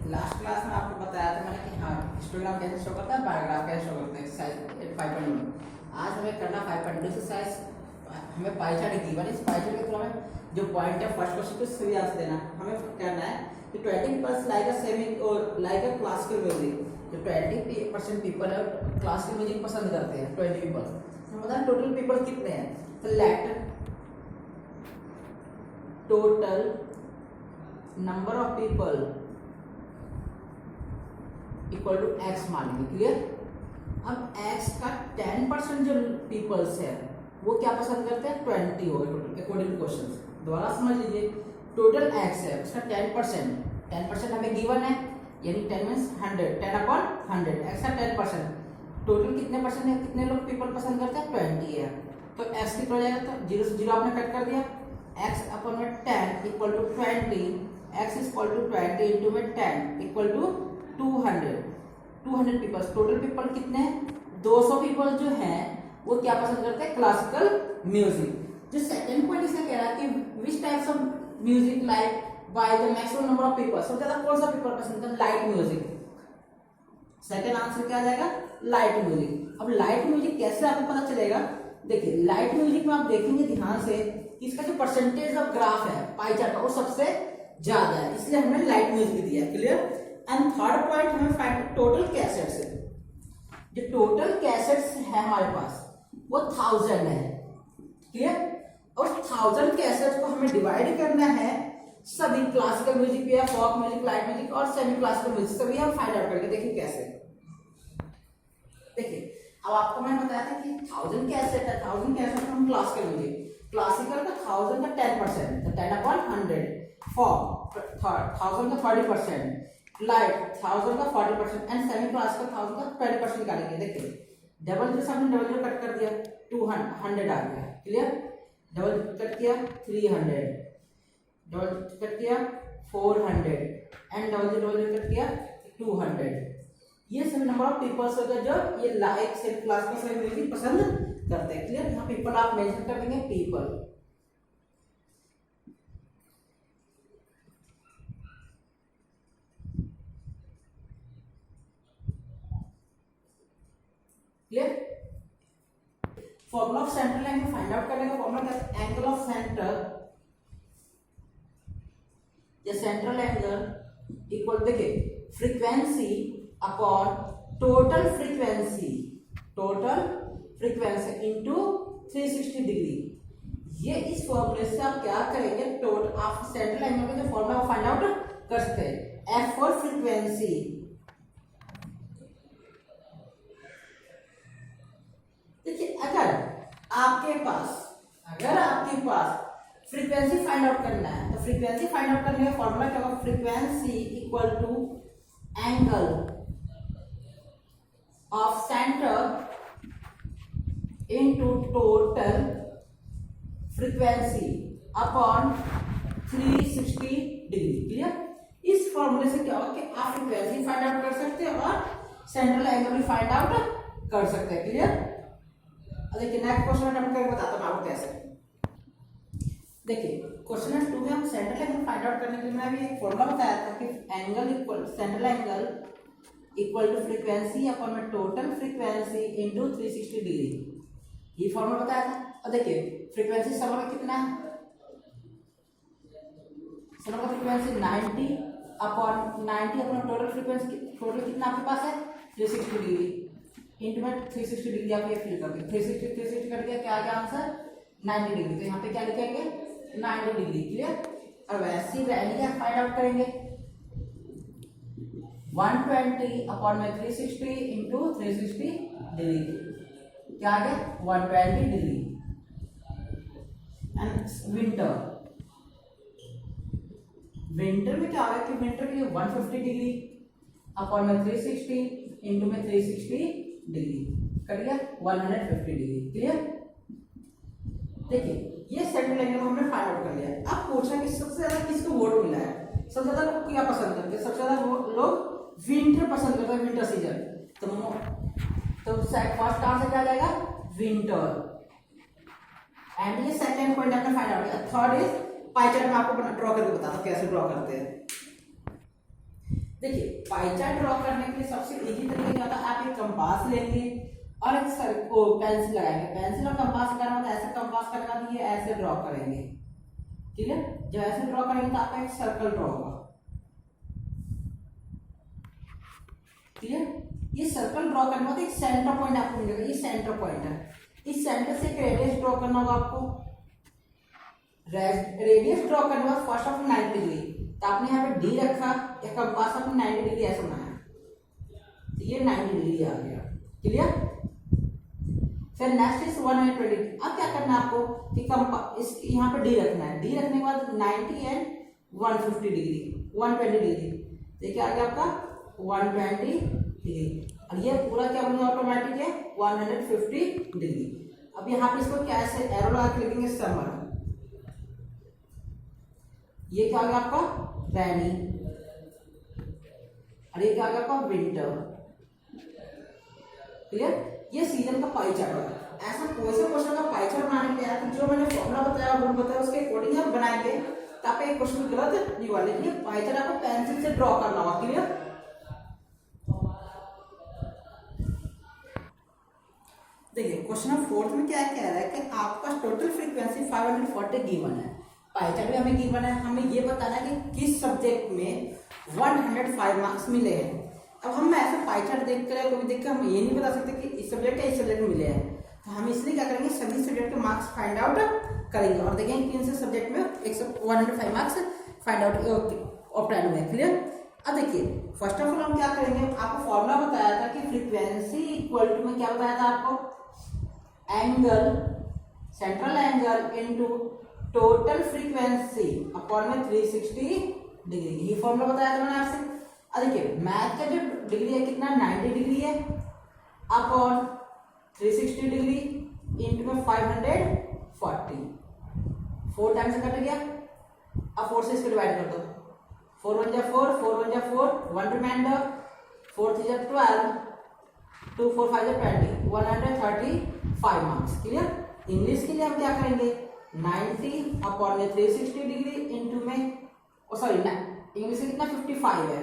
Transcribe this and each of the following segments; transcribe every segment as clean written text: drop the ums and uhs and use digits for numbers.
Last class में आपको बताया था मैंने कि हाँ हिस्टोग्राम कैसे शो करता है, पैराग्राफ कैसे शो करता है। एक्सरसाइज 5.1 आज हमें करना 5.2 एक्सरसाइज। हमें पाई चार्ट गिवन है, इस पाई चार्ट के थ्रू हमें जो पॉइंट है फर्स्ट क्वेश्चन को सही आंसर देना। हमें करना है कि 20% लाइक अ सेमी और लाइक अ क्लासिकल म्यूजिक। जो 20% पीपल है क्लासिकल म्यूजिक पसंद करते हैं, 20 पीपल। हम बता रहे टोटल पीपल कितने हैं, तो let total number of people equal to x मान लीजिए। क्लियर। अब x का 10% जो पीपल्स है वो क्या पसंद करते हैं, 20 होगा टोटल अकॉर्डिंग टू क्वेश्चन। दोबारा समझ लीजिए, टोटल x है उसका 10% हमें गिवन है, यानी 10 मींस 100, 10 अपॉन 100, x का 10%। टोटल कितने परसेंट है, कितने लोग पीपल पसंद करते हैं, 20 है। तो x कितना हो जाएगा, तो 0 से 0 आपने कट कर दिया, x अपॉन में 10 equal to 20, x is equal to 20 into में 10 equal to 200 people. Total people कितने हैं, 200 पीपल जो हैं वो क्या पसंद करते हैं, क्लासिकल म्यूजिक। जो सेकंड पॉइंट इसका कह रहा है कि which types of music like by the maximum number of people. सबसे ज्यादा कौन सा पीपल पसंद करते हैं, लाइट म्यूजिक। सेकंड आंसर क्या आ जाएगा, लाइट म्यूजिक। अब लाइट म्यूजिक कैसे आपको पता चलेगा, देखिए लाइट म्यूजिक में आप देखेंगे ध्यान से कि इसका जो परसेंटेज ऑफ ग्राफ है पाई चार्ट का वो सबसे ज्यादा है, इसलिए हमने लाइट म्यूजिक दिया। क्लियर। एंड थर्ड पॉइंट हमें फाइंड टोटल कैसेट्स है। जो टोटल कैसेट्स है हमारे पास वो 1000 है। क्लियर। और 1000 कैसेट्स को हमें डिवाइड करना है सभी क्लासिकल म्यूजिक पे, फोक म्यूजिक, लाइट म्यूजिक और सेमी क्लासिकल म्यूजिक, सभी हम फाइंड आउट करके देखिए कैसे। देखिए अब आपको मैंने बताया था कि 1000 कैसेट है, 1000 कैसेट हम क्लासिकल म्यूजिक, क्लासिकल का 1000 का 10%, तो 10 अपॉन 100, फोक 1000 का 30%, लाइट 1000 का 40% एंड सेमी क्लासिकल 1000 का 20% निकालेंगे। देखिए डबल जैसे हमने डबल कट कर दिया 200 आ गया। क्लियर। डबल कट किया 300, डबल कट किया 400 एंड डबल कट किया 200। ये सभी नंबर ऑफ पीपल्स होगा जो ये like semi classical semi music पसंद करते हैं। क्लियर। यहाँ पीपल आप मेंशन कर देंगे people. Clear. Formula of central angle find out करने का फॉर्मूला क्या है, एंगल ऑफ सेंटर या सेंट्रल एंगल इक्वल, देखिए frequency upon total frequency into 360 degree. ये इस फॉर्मूले से आप क्या करेंगे, टोटल आप सेंट्रल एंगल का जो फॉर्मूला फाइंड आउट कर सकते हैं। एफ फॉर फ्रीक्वेंसी, देखिए अगर आपके पास फ्रीक्वेंसी फाइंड आउट करना है तो फ्रीक्वेंसी फाइंड आउट करने का फॉर्मूला क्या होगा, frequency equal to angle of centre into total frequency upon 360 degree. Clear. इस फॉर्मूले से क्या होगा कि आप फ्रीक्वेंसी फाइंड आउट कर सकते हैं और सेंट्रल एंगल भी फाइंड आउट कर सकते हैं। क्लियर। देखिए नेक्स्ट क्वेश्चन अटेम्प्ट करके बताता हूं आपको कैसे। देखिए क्वेश्चन नंबर 2 में हम सेंट्रल एंगल फाइंड आउट करने के लिए मैंने भी एक फॉर्मूला बताया था कि angle equal central angle equal to frequency upon में टोटल फ्रीक्वेंसी इनटू 360 डिग्री, ये फॉर्मूला बताया था। और देखिए फ्रीक्वेंसी समय में कितना है, समय का frequency 90 upon total frequency, total कितना आपके पास है 360 डिग्री इंटू में 360 डिग्री। आप ये फिल कर दिया 360 कर दिया, क्या आ गया आंसर 90 डिग्री। तो यहाँ पे क्या लिखेंगे 90 डिग्री। क्लियर। और वैसे ही वैल्यू फाइंड आउट करेंगे 120 अपॉन में 360 इंटू 360 डिग्री, क्या आ गया 120 डिग्री। एंड विंटर में क्या होगा कि विंटर के लिए 150 डिग्री अपॉन में 360 इंटू में 360 डिग्री कर दिया 150 डिग्री। क्लियर। देखिए ये सेंट्रल एंगल हमने फाइंड आउट कर लिया। अब पूछा कि सबसे ज्यादा किसको वोट मिला है, सबसे ज्यादा लोग क्या पसंद करते हैं, सबसे ज्यादा लोग विंटर पसंद करते हैं, विंटर सीजन। तो फर्स्ट आंसर क्या जाएगा विंटर। एंड ये सेकंड पॉइंट हमने फाइंड आउट किया। थर्ड इज पाई चार्ट में आपको ड्रॉ करके बताता हूं कैसे ड्रॉ करते हैं। देखिए पाई चार्ट ड्रॉ करने के लिए सबसे इजी तरीका क्या होता है, आप एक कंपास लेंगे और एक पेंसिल लगाएंगे। पेंसिल और कंपास करना होता है, ऐसे कंपास करना तो ये ऐसे ड्रॉ करेंगे, ठीक है। जब ऐसे ड्रॉ करेंगे तो आपका एक सर्कल ड्रॉ होगा, ठीक है। ये सर्कल ड्रॉ करने के बाद एक सेंटर पॉइंट आपको मिलेगा, ये सेंटर पॉइंट है। इस सेंटर से एक रेडियस ड्रॉ करना होगा आपको। रेडियस ड्रॉ करने के बाद फर्स्ट ऑफ 90 डिग्री, तो आपने यहाँ पे डी रखा या कंपास आपने 90 डिग्री ऐसे बनाया, तो ये 90 डिग्री आ गया, क्लियर। फिर नेक्स्ट इज 120। अब क्या करना है आपको कि इस यहाँ पे डी रखना है। डी रखने के बाद 90 एंड 150 डिग्री 120 डिग्री, देखिए आ गया आपका 120 डिग्री। और ये पूरा क्या बनेगा ऑटोमेटिक है 150 डिग्री। अब यहाँ पे इसको क्या ऐसे एरो लगा के लिखेंगे समर। ये क्या आ गया आपका रैनी, और ये क्या आ गया आपका विंटर, क्लियर। ये सीजन का पाई चार्ट है। ऐसा कोई से क्वेश्चन का पाई चार्ट बनाने के लिए तो जो मैंने फॉर्मूला बताया रूल बताया उसके अकॉर्डिंग आप बनाएंगे, तो आपका एक क्वेश्चन गलत नहीं हुआ। लेकिन पाई चार्ट आपको पेंसिल से ड्रॉ करना होगा, क्लियर। देखिए क्वेश्चन 4 में क्या कह रहा है कि आपका टोटल फ्रीक्वेंसी 540 गिवन है। पाई चार्ट में हमें गिवन है, हमें ये बताना है कि किस सब्जेक्ट में 105 मार्क्स मिले हैं। अब हम ऐसे पाई चार्ट देखकर कोई देखकर हम ये नहीं बता सकते कि इस सब्जेक्ट या इस सब्जेक्ट में मिले हैं, तो हम इसलिए क्या करेंगे सभी सब्जेक्ट के मार्क्स फाइंड आउट करेंगे और देखेंगे किन से सब्जेक्ट में 105 मार्क्स फाइंड आउट ऑब्टेन हुए, क्लियर। अब देखिए फर्स्ट ऑफ ऑल हम क्या करेंगे, आपको फॉर्मूला बताया था कि फ्रीक्वेंसी इक्वल टू में क्या बताया था आपको, angle central angle into total frequency upon में 360 डिग्री, यही फॉर्मूला बताया था मैंने आपसे। अब देखिए मैथ का जो डिग्री है कितना 90 डिग्री है अपॉन 360 डिग्री इंटू में 540, 4 टाइम से कट गया। अब 4 से इसको डिवाइड कर दो, 4 1 जा 4, 4 1 जा 4, 1 रिमाइंडर, 4 3 जा 12, 2 4 5 जा 20, 135 मार्क्स, क्लियर। इंग्लिश के लिए हम क्या करेंगे 90 अपॉन में 360 डिग्री इंटू में सॉरी इंग्लिश में कितना 55 है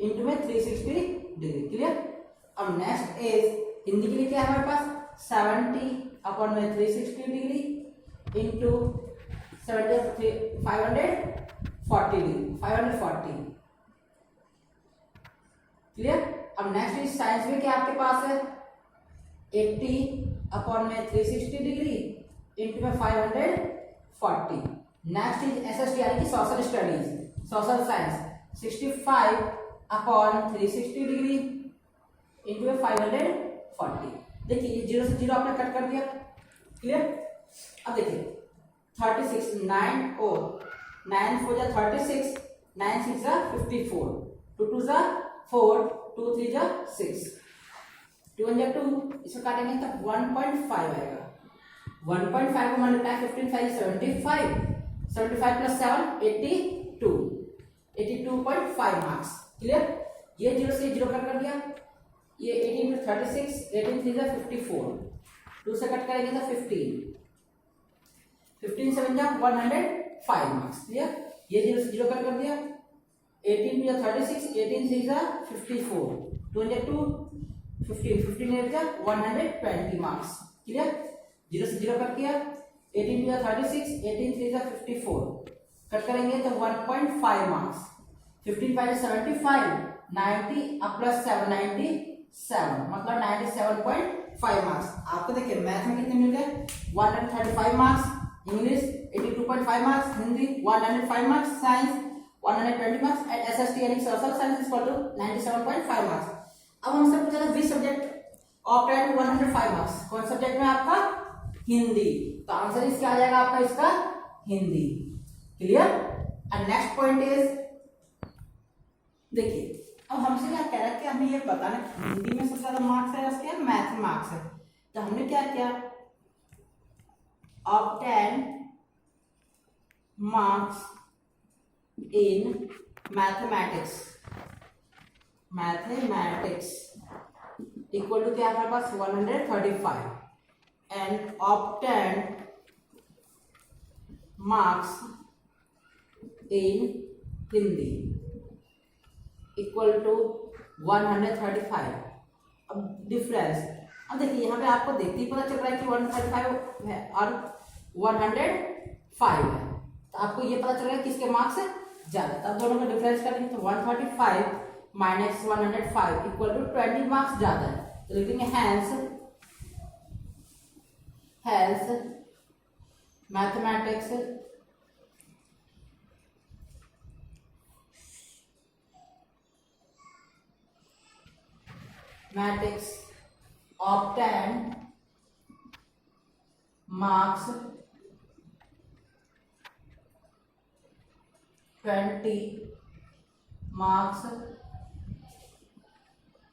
इंटू में 360 डिग्री, क्लियर। अब नेक्स्ट इज हिंदी के लिए क्या है हमारे पास 70 अपॉन में 360 डिग्री इंटू 70 540 डिग्री 540, क्लियर। अब नेक्स्ट इज साइंस में क्या आपके पास है 80 अपॉन में 360 डिग्री इंटू में 540। नेक्स्ट इज एसएसटी यानी कि social studies social science 65 upon 360 degree into में 540। देखिए ये 0 से 0 आपने कट कर दिया, क्लियर। अब देखिए 36 9 और 9 4 जा 36, 9 6 जा 54, 2 2 जा 4, 2 3 जा 6, 2 1 जा 2, इसको काटेंगे तो 1.5 आएगा। 1.5 को मल्टीप्लाई 15 5 75, 75 प्लस 7 82, 82.5 मार्क्स, क्लियर। ये 0 से 0 कट कर दिया, ये 18 to 36, 18 3 जा 54, 2 से कट करेंगे तो 15, 15 7 जा 105 मार्क्स, क्लियर। ये 0 से 0 कट कर दिया, 18 जा 36, 18 3 जा 54, 2 जा 2, 15 15 8 जा 120 मार्क्स, क्लियर। 0 से 0 कट किया, 18 जा 36, 18 3 जा 54, कट करेंगे तो 1.5 मार्क्स, 15 5 75, 90 अब प्लस 7 97 मतलब 97.5 मार्क्स। आपको देखिए मैथ में कितने मिल गए 135 marks, English 82.5 marks, Hindi 105 marks, science 120 marks and SST यानी social science is equal to 97.5 marks. अब हमसे पूछा था विच सब्जेक्ट ऑब्टेन 105 मार्क्स, कौन सब्जेक्ट में आपका हिंदी, तो आंसर इसका आ जाएगा आपका इसका Hindi, clear. And next point is देखिए अब हमसे क्या कह रहा है कि हमें ये बताना हिंदी में सबसे ज्यादा मार्क्स है उसके मैथ में मार्क्स है, तो हमने क्या किया obtain marks in mathematics equal to क्या हमारे पास 135 and obtain marks in Hindi equal to 135। अब डिफरेंस, अब देखिए यहाँ पे आपको देखते ही पता चल रहा है कि 135 है और 105 है, तो आपको ये पता चल रहा है किसके मार्क्स है ज्यादा। तब दोनों का डिफरेंस करेंगे तो 135 माइनस 105 इक्वल टू 20 मार्क्स ज्यादा है, तो लिखेंगे hence mathematics obtained marks 20 marks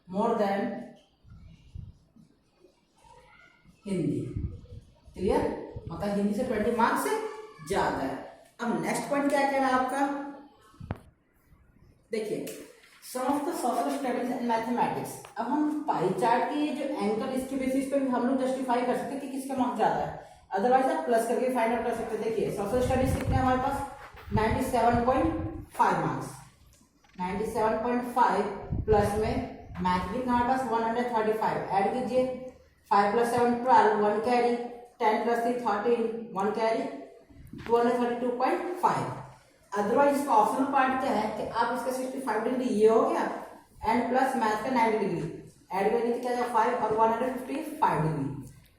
more than Hindi. Clear, मतलब हिंदी से 20 मार्क्स से ज्यादा है। अब नेक्स्ट पॉइंट क्या कह रहा है आपका, देखिए sum of the social studies and mathematics. अब हम पाई चार्ट के जो एंगल इसके बेसिस पे भी हम लोग जस्टिफाई कर सकते हैं कि किसका मार्क्स ज्यादा है, अदरवाइज आप प्लस करके फाइंड आउट कर सकते हैं। देखिए सोशल स्टडीज कितने हमारे पास 97.5 मार्क्स, 97.5 प्लस में मैथ भी हमारे पास 135, ऐड कीजिए 5 + 7 12, 1 कैरी, 10 + 3 13, 1 कैरी, 232.5। अदरवाइज इसका ऑप्शनल पार्ट क्या है कि आप इसका 65 डिग्री ये हो गया एंड प्लस मैथ का 90 डिग्री ऐड करेंगे तो क्या जाएगा 5 और 155 डिग्री।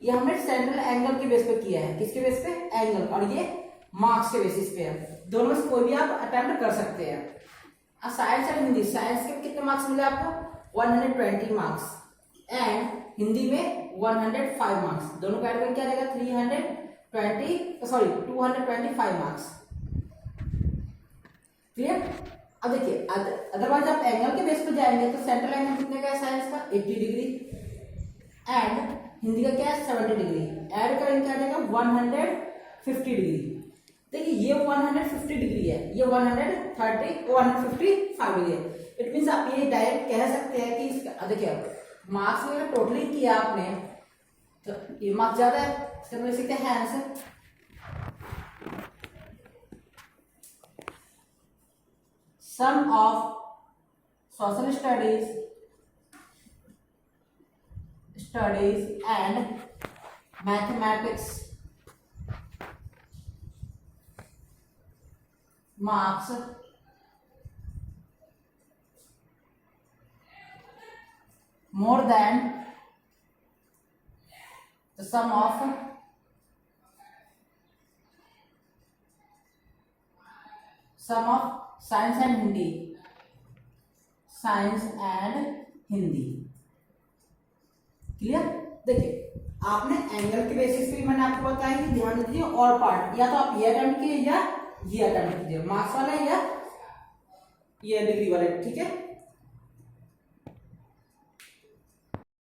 ये हमने सेंट्रल एंगल के बेस पे किया है, किसके बेस पे, एंगल, और ये मार्क्स के बेसिस पे है। दोनों में से कोई भी आप अटेम्प्ट कर सकते हैं। अब साइंस एंड हिंदी, साइंस के कितने मार्क्स मिले आपको 120 मार्क्स एंड हिंदी में 105 मार्क्स, दोनों का ऐड करके क्या जाएगा 225 मार्क्स। क्लियर। अब देखिए अदरवाइज आप एंगल के बेस पे जाएंगे तो सेंट्रल एंगल कितने का है साइंस का 80 डिग्री एंड हिंदी का क्या है 70 डिग्री, ऐड करेंगे क्या जाएगा 150 डिग्री। देखिए ये 150 डिग्री है, ये 155 डिग्री है। इट मीन्स आप ये डायरेक्ट कह सकते हैं कि इसका देखिए मार्क्स में टोटली किया आपने तो ये मार्क्स ज्यादा है, इसका मतलब सीखते हैं answer. Sum of social studies and mathematics marks more than the sum of science and Hindi, science and Hindi. Clear. देखिए आपने एंगल के बेसिस पे मैंने आपको बताया कि ध्यान दीजिए, और पार्ट या तो आप ये अटेम्प्ट कीजिए या ये अटेम्प्ट कीजिए, मार्क्स वाला या ये डिग्री वाले, ठीक है।